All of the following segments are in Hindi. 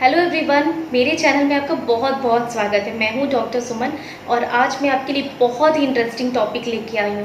हेलो एवरीवन, मेरे चैनल में आपका बहुत बहुत स्वागत है। मैं हूं डॉक्टर सुमन और आज मैं आपके लिए बहुत ही इंटरेस्टिंग टॉपिक लेके आई हूं।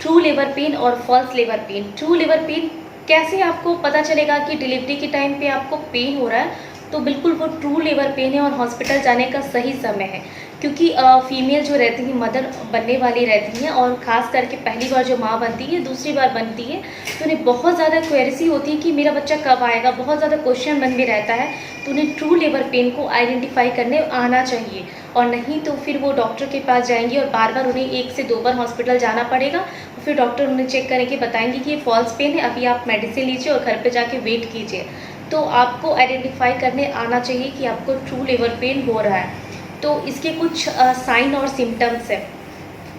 ट्रू लेबर पेन और false labour pain. True labour pain कैसे आपको पता चलेगा कि डिलीवरी के टाइम पे आपको पेन हो रहा है, तो बिल्कुल वो ट्रू लेबर पेन है और हॉस्पिटल जाने का सही समय है। क्योंकि फीमेल जो रहती हैं, मदर बनने वाली रहती हैं और ख़ास करके पहली बार जो माँ बनती है, दूसरी बार बनती है, तो उन्हें बहुत ज़्यादा क्वेरीज होती है कि मेरा बच्चा कब आएगा। बहुत ज़्यादा क्वेश्चन मन में रहता है, तो उन्हें ट्रू लेबर पेन को आइडेंटिफाई करने आना चाहिए। और नहीं तो फिर वो डॉक्टर के पास जाएंगी और बार बार उन्हें 1 से 2 बार हॉस्पिटल जाना पड़ेगा। फिर डॉक्टर उन्हें चेक करके बताएंगे कि ये फॉल्स पेन है, अभी आप मेडिसिन लीजिए और घर पे जाके वेट कीजिए। तो आपको आइडेंटिफाई करने आना चाहिए कि आपको ट्रू लेबर पेन हो रहा है। तो इसके कुछ साइन और सिम्टम्स हैं,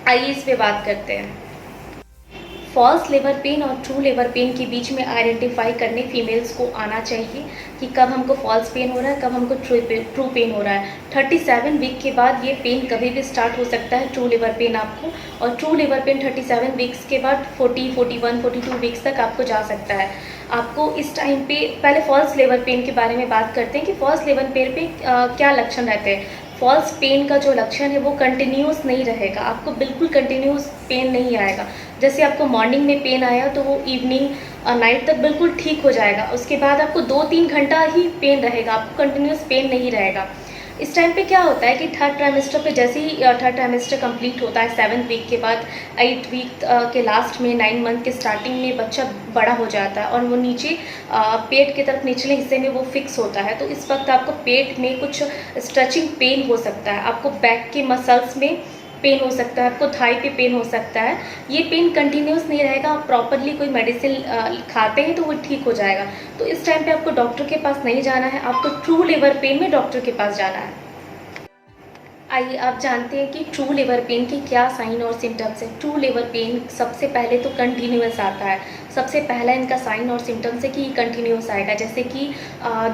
आइए इस पे बात करते हैं। फॉल्स लेबर पेन और ट्रू लेबर पेन के बीच में आइडेंटिफाई करने फीमेल्स को आना चाहिए कि कब हमको फॉल्स पेन हो रहा है, कब हमको ट्रू पेन हो रहा है। 37 वीक के बाद ये पेन कभी भी स्टार्ट हो सकता है, ट्रू लेबर पेन आपको। और ट्रू लेबर पेन 37 वीक्स के बाद 40, 41, 42 वीक्स तक आपको जा सकता है। आपको इस टाइम पे पहले फॉल्स लेबर पेन के बारे में बात करते हैं कि फॉल्स लेबर पेन पे क्या लक्षण रहते हैं। फॉल्स पेन का जो लक्षण है वो कंटिन्यूस नहीं रहेगा, आपको बिल्कुल कंटिन्यूस पेन नहीं आएगा। जैसे आपको मॉर्निंग में पेन आया तो वो इवनिंग नाइट तक बिल्कुल ठीक हो जाएगा। उसके बाद आपको 2-3 घंटा ही पेन रहेगा, आपको कंटिन्यूस पेन नहीं रहेगा। इस टाइम पे क्या होता है कि थर्ड ट्राइमेस्टर पे जैसे ही थर्ड ट्राइमेस्टर कंप्लीट होता है, 7th वीक के बाद 8 वीक के लास्ट में, 9 मंथ के स्टार्टिंग में बच्चा बड़ा हो जाता है और वो नीचे पेट की तरफ निचले हिस्से में वो फिक्स होता है। तो इस वक्त आपको पेट में कुछ स्ट्रेचिंग पेन हो सकता है, आपको बैक के मसल्स में पेन हो सकता है, आपको थाई पे पेन हो सकता है। ये पेन कंटिन्यूस नहीं रहेगा, आप प्रॉपरली कोई मेडिसिन खाते हैं तो वो ठीक हो जाएगा। तो इस टाइम पे आपको डॉक्टर के पास नहीं जाना है, आपको ट्रू लेबर पेन में डॉक्टर के पास जाना है। आइए आप जानते हैं कि ट्रू लेबर पेन के क्या साइन और सिम्टम्स हैं। ट्रू लेबर पेन सबसे पहले तो कंटिन्यूस आता है। सबसे पहला इनका साइन और सिम्टम्स है कि ये कंटिन्यूस आएगा, जैसे कि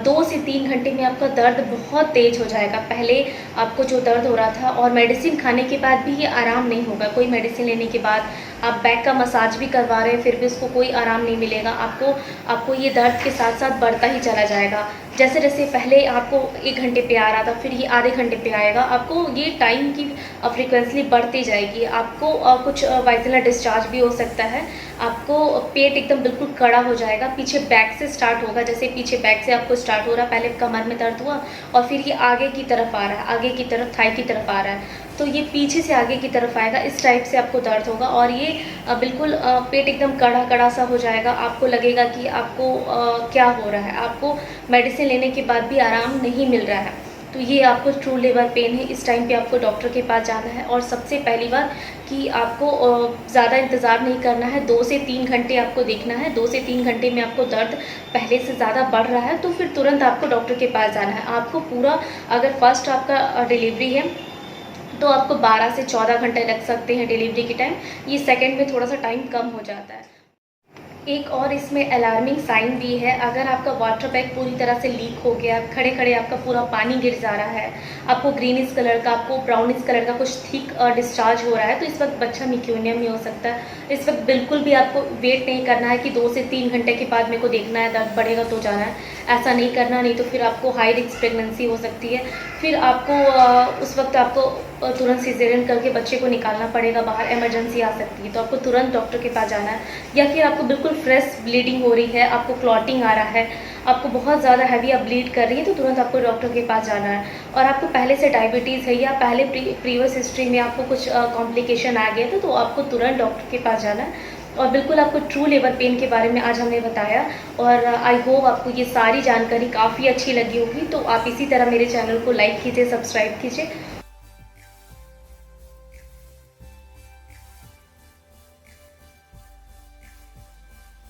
2 से 3 घंटे में आपका दर्द बहुत तेज़ हो जाएगा। पहले आपको जो दर्द हो रहा था और मेडिसिन खाने के बाद भी ये आराम नहीं होगा। कोई मेडिसिन लेने के बाद आप बैक का मसाज भी करवा रहे हैं, फिर भी उसको कोई आराम नहीं मिलेगा। आपको ये दर्द के साथ साथ बढ़ता ही चला जाएगा। जैसे जैसे पहले आपको 1 घंटे पे आ रहा था, फिर ये आधे घंटे पे आएगा। आपको ये टाइम की फ्रीक्वेंसी बढ़ती जाएगी। आपको कुछ वाइजलर डिस्चार्ज भी हो सकता है। आपको पेट एकदम बिल्कुल कड़ा हो जाएगा। पीछे बैक से स्टार्ट होगा, जैसे पीछे बैक से आपको स्टार्ट हो रहा है, पहले कमर में दर्द हुआ और फिर ये आगे की तरफ आ रहा है, आगे की तरफ थाई की तरफ आ रहा है, तो ये पीछे से आगे की तरफ आएगा। इस टाइप से आपको दर्द होगा और ये बिल्कुल पेट एकदम कड़ा कड़ा सा हो जाएगा। आपको लगेगा कि आपको क्या हो रहा है, आपको मेडिसिन लेने के बाद भी आराम नहीं मिल रहा है। तो ये आपको ट्रू लेबर पेन है। इस टाइम पे आपको डॉक्टर के पास जाना है और सबसे पहली बार कि आपको ज़्यादा इंतज़ार नहीं करना है। 2 से 3 घंटे आपको देखना है। 2 से 3 घंटे में आपको दर्द पहले से ज़्यादा बढ़ रहा है तो फिर तुरंत आपको डॉक्टर के पास जाना है। आपको पूरा, अगर फर्स्ट आपका डिलीवरी है तो आपको 12 से 14 घंटे लग सकते हैं डिलीवरी के टाइम। ये सेकंड में थोड़ा सा टाइम कम हो जाता है। एक और इसमें अलार्मिंग साइन भी है। अगर आपका वाटर बैग पूरी तरह से लीक हो गया, खड़े खड़े आपका पूरा पानी गिर जा रहा है, आपको ग्रीनिश कलर का, आपको ब्राउनिश कलर का कुछ थिक डिस्चार्ज हो रहा है, तो इस वक्त बच्चा मिक्यूनियम ही हो सकता है। इस वक्त बिल्कुल भी आपको वेट नहीं करना है कि 2 से 3 घंटे के बाद मेरे को देखना है, दर्द बढ़ेगा तो जाना है। ऐसा नहीं करना, नहीं तो फिर आपको हाई रिस्क प्रेगनेंसी हो सकती है। फिर आपको उस वक्त आपको तुरंत सिजेरियन करके बच्चे को निकालना पड़ेगा बाहर, इमरजेंसी आ सकती है। तो आपको तुरंत डॉक्टर के पास जाना है। या फिर आपको बिल्कुल फ्रेश ब्लीडिंग हो रही है, आपको क्लॉटिंग आ रहा है, आपको बहुत ज़्यादा हैवी आप ब्लीड कर रही है, तो तुरंत आपको डॉक्टर के पास जाना है। और आपको पहले से डायबिटीज़ है या पहले प्रीवियस हिस्ट्री में आपको कुछ कॉम्प्लिकेशन आ गया था, तो आपको तुरंत डॉक्टर के पास जाना है। और बिल्कुल आपको ट्रू लेबर पेन के बारे में आज हमने बताया और आई होप आपको ये सारी जानकारी काफ़ी अच्छी लगी होगी। तो आप इसी तरह मेरे चैनल को लाइक कीजिए, सब्सक्राइब कीजिए